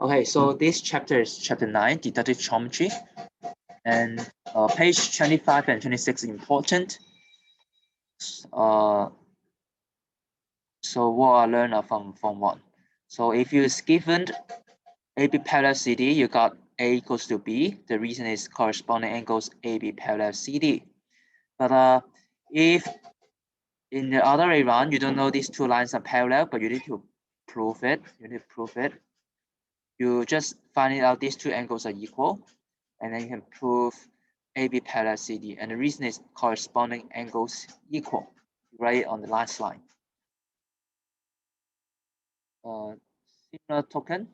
Okay, so this chapter is chapter 9, deductive geometry, and page 25 and 26 important. So what I learned from Form 1. So if you is given AB parallel CD, you got A equals to B. The reason is corresponding angles AB parallel CD. But if in the other way around, you don't know these two lines are parallel, but you need to prove it. You just find out these two angles are equal, and then you can prove AB parallel CD. And the reason is corresponding angles equal, right on the last line. Similar token,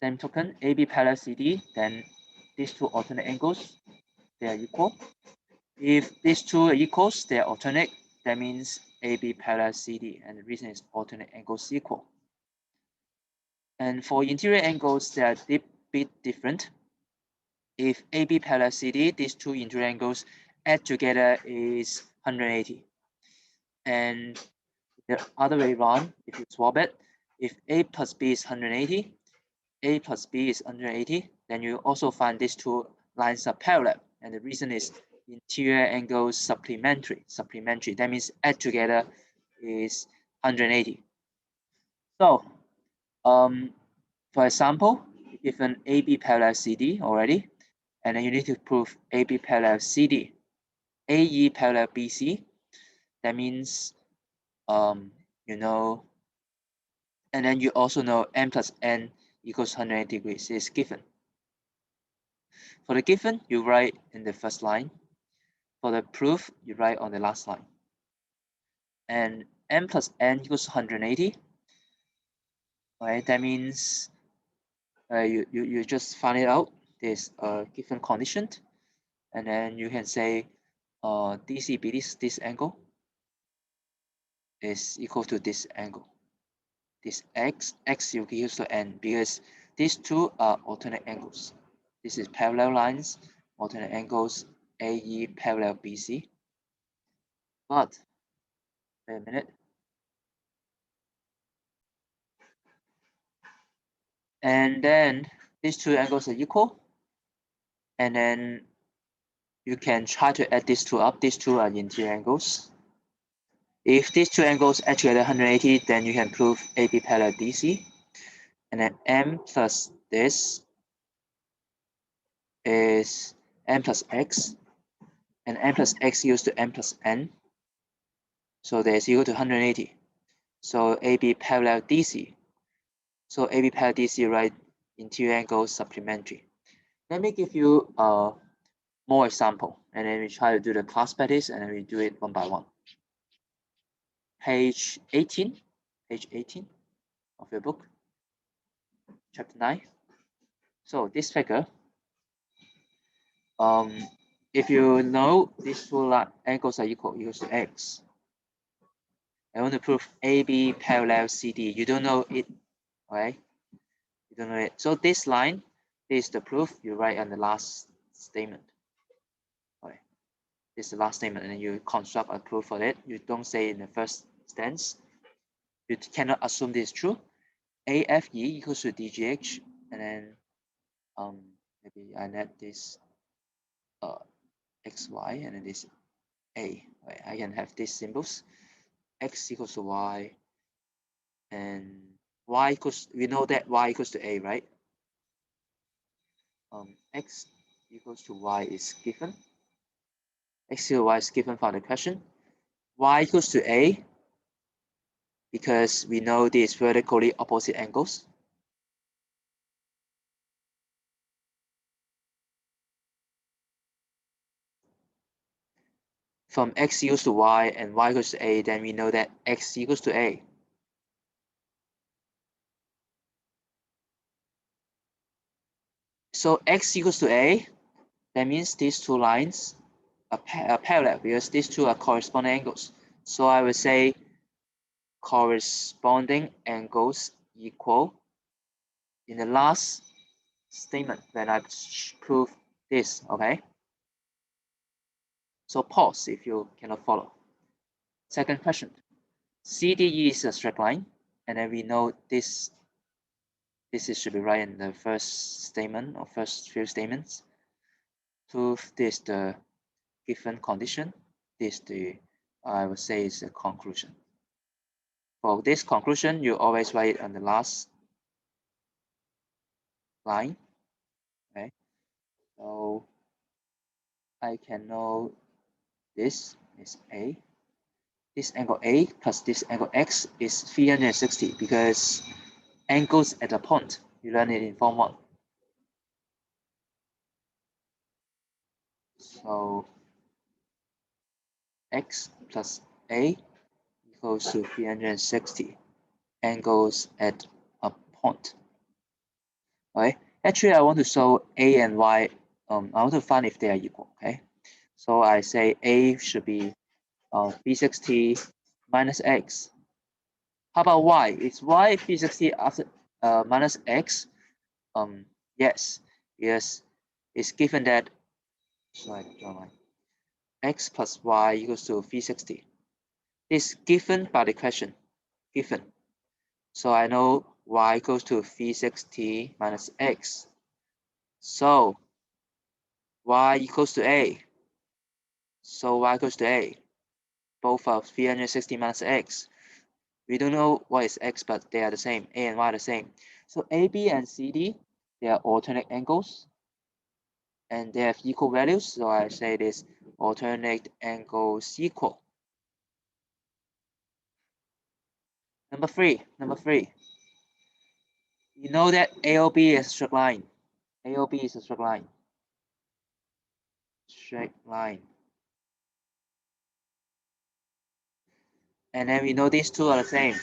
same token, AB parallel CD, then these two alternate angles, they are equal. If these two are equals, they are alternate, that means AB parallel CD, and the reason is alternate angles equal. And for interior angles, they are a bit different. If AB parallel CD, these two interior angles add together is 180. And the other way around, if you swap it, if A plus B is 180, A plus B is 180, then you also find these two lines are parallel. And the reason is interior angles supplementary. That means add together is 180. So, for example, if an AB parallel CD already, and then you need to prove AB parallel CD, AE parallel BC, that means, you know, and then you also know n plus n equals 180 degrees is given. For the given, you write in the first line. For the proof, you write on the last line. And n plus n equals 180. Right, that means you just find it out. There's a given condition, and then you can say DCB, this angle is equal to this angle. This x equals to n, because these two are alternate angles. This is parallel lines, alternate angles, AE parallel BC. But wait a minute. And then these two angles are equal. And then you can try to add these two up. These two are interior angles. If these two angles add together 180, then you can prove AB parallel DC. And then m plus this is n plus x. And n plus x equals to n plus n. So that's equal to 180. So AB parallel DC. So AB parallel DC, right? Interior angle supplementary. Let me give you more example, and then we try to do the class practice, and then we do it one by one. Page 18 of your book, chapter 9. So this figure, if you know these two angles are equals to x, I want to prove AB parallel CD. You don't know it, right? You don't know it. So this line is the proof. You write on the last statement. Okay, this is the last statement, and then you construct a proof for it. You don't say in the first stance. You cannot assume this is true. AFE equals to DGH, and then maybe I add this XY and then this A. Right? I can have these symbols. X equals to Y, and Y equals, we know that Y equals to A, right? X equals to Y is given. X equals to Y is given for the question. Y equals to A, because we know these vertically opposite angles. From X equals to Y and Y equals to A, then we know that X equals to A. So X equals to A, that means these two lines are parallel, because these two are corresponding angles. So I would say corresponding angles equal in the last statement when I prove this, okay? So pause if you cannot follow. Second question. CDE is a straight line, and then we know this should be right in the first statement or first few statements. Prove this the given condition. This the I would say is the conclusion. For this conclusion, you always write on the last line. Okay, so I can know this is A. This angle A plus this angle X is 360 because angles at a point. You learn it in Form 1. So X plus A equals to 360 angles at a point. Okay. Actually, I want to show A and Y. I want to find if they are equal. Okay. So I say A should be 360 minus X. How about Y? Is Y 360 after minus X? Yes, yes. It's given that. Sorry, draw line. X plus Y equals to 360. This given by the question. Given. So I know Y equals to 360 minus X. So Y equals to A. So Y equals to A. Both are 360 minus X. We don't know what is X, but they are the same. A and Y are the same. So AB and CD, they are alternate angles. And they have equal values. So I say this alternate angles equal. Number three. You know that AOB is a straight line. AOB is a straight line. Straight line. And then we know these two are the same.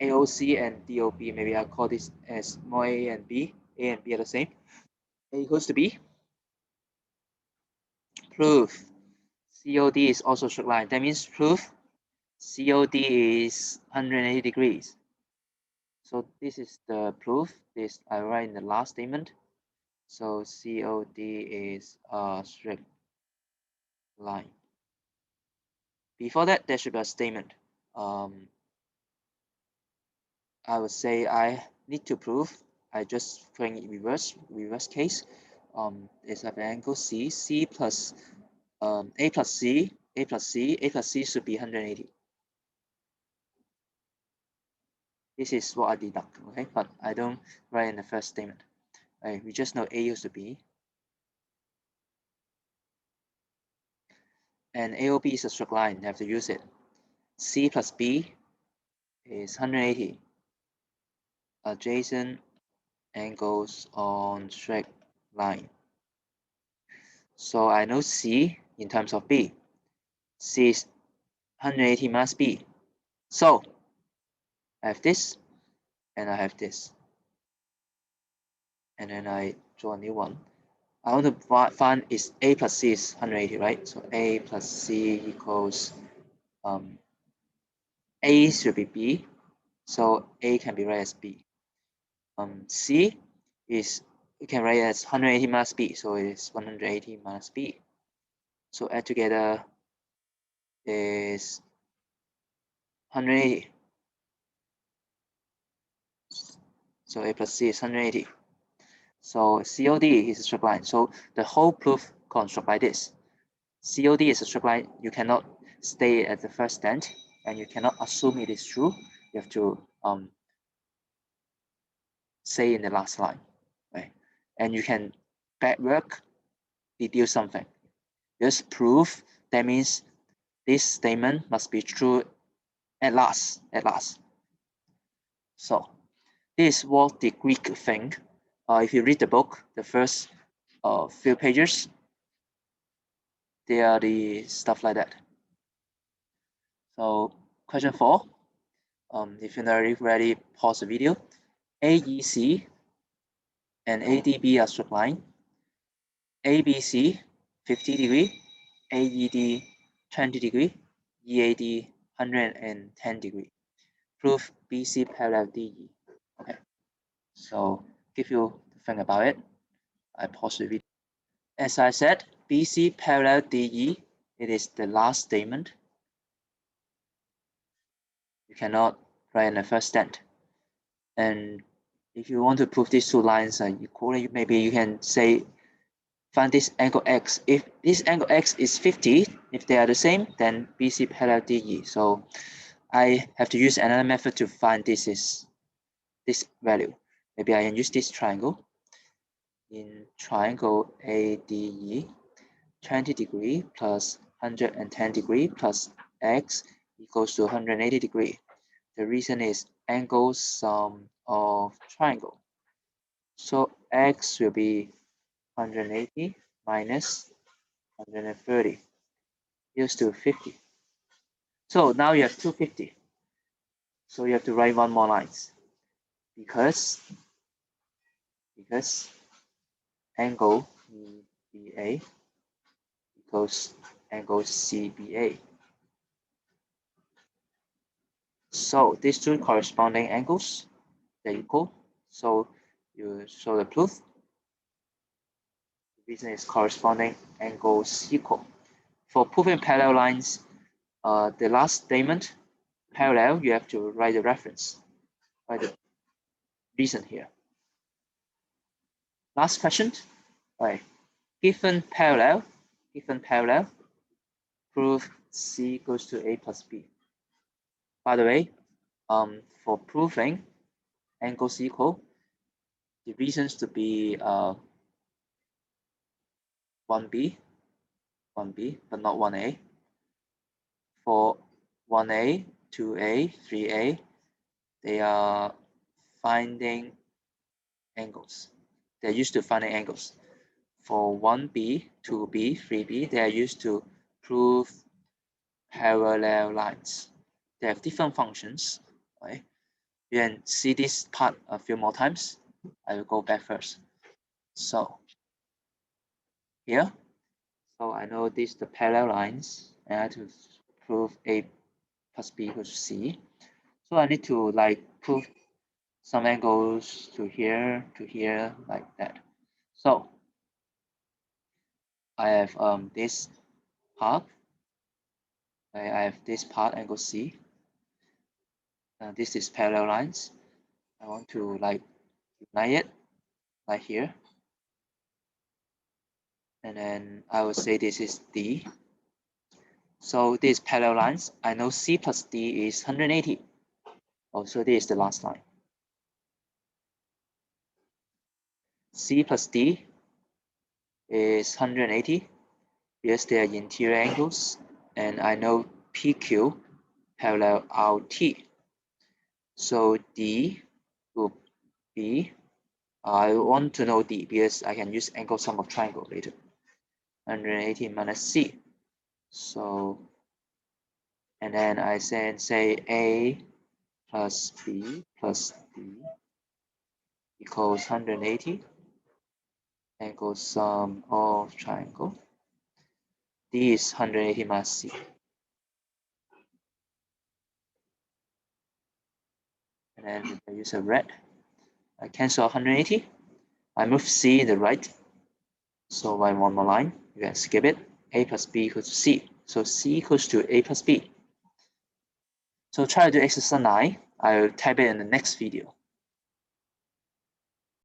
AOC and DOB. Maybe I'll call this as small a and b. A and b are the same. A equals to b. Proof. COD is also a straight line. That means proof COD is 180 degrees. So this is the proof. This I write in the last statement. So COD is a straight line. Before that, there should be a statement. I would say I need to prove. I just putting it reverse case. Is an angle C plus A plus C should be 180. This is what I deduct, okay? But I don't write in the first statement. Right? We just know A used to B. And AOB is a straight line, you have to use it. C plus B is 180. Adjacent angles on straight line. So I know C in terms of B. C is 180 minus B. So I have this and I have this. And then I draw a new one. I want to find is A plus C is 180, right? So A plus C equals A should be B. So A can be written as B. C is you can write as 180 minus B. So it is 180 minus B. So add together is 180. So A plus C is 180. So COD is a straight line. So the whole proof construct like this. COD is a straight line. You cannot stay at the first stand and you cannot assume it is true. You have to say in the last line, right? And you can backwork deduce something. Just proof, that means this statement must be true at last. So this is what the Greek think. If you read the book, the first few pages, they are the stuff like that. So question 4, if you're not ready, pause the video. AEC and ADB are straight line. ABC 50 degree, AED 20 degree, EAD 110 degree. Proof BC parallel DE. Okay, so if you think about it, I pause the video. As I said, BC parallel DE, it is the last statement. You cannot write in the first stand. And if you want to prove these two lines are equal, maybe you can say find this angle x. If this angle x is 50, if they are the same, then BC parallel DE. So I have to use another method to find this value. Maybe I can use this triangle. In triangle ADE, 20 degree plus 110 degree plus x equals to 180 degree. The reason is angle sum of triangle. So x will be 180 minus 130 equals to 50. So now you have 250. So you have to write one more lines because angle EBA equals angle CBA. So these two corresponding angles, they're equal. So you show the proof. The reason is corresponding angles equal. For proving parallel lines, the last statement, parallel, you have to write the reference, write the reason here. Last question. All right. Given parallel, prove C goes to A plus B. By the way, for proving angles equal, the reasons to be 1B, but not 1A. For 1A, 2A, 3A, they are finding angles. They're used to finding angles. For 1B, 2B, 3B, they are used to prove parallel lines. They have different functions, right? You can see this part a few more times. I will go back first. So here, so I know these the parallel lines, and I have to prove A plus B equals to C. So I need to like prove some angles to here, like that. So I have this part. I have this part angle C. This is parallel lines. I want to like unite it like here. And then I will say this is D. So this parallel lines. I know C plus D is 180. Oh, so this is the last line. C plus D is 180 because they are interior angles. And I know PQ parallel RT. So D will be, I want to know D because I can use angle sum of triangle later. 180 minus C. So, and then I say A plus B plus D equals 180. Angle sum of triangle. D is 180 minus C. And then I use a red. I cancel 180. I move C in the right. So write one more line. You can skip it. A plus B equals to C. So C equals to A plus B. So try to do exercise 9. I'll type it in the next video.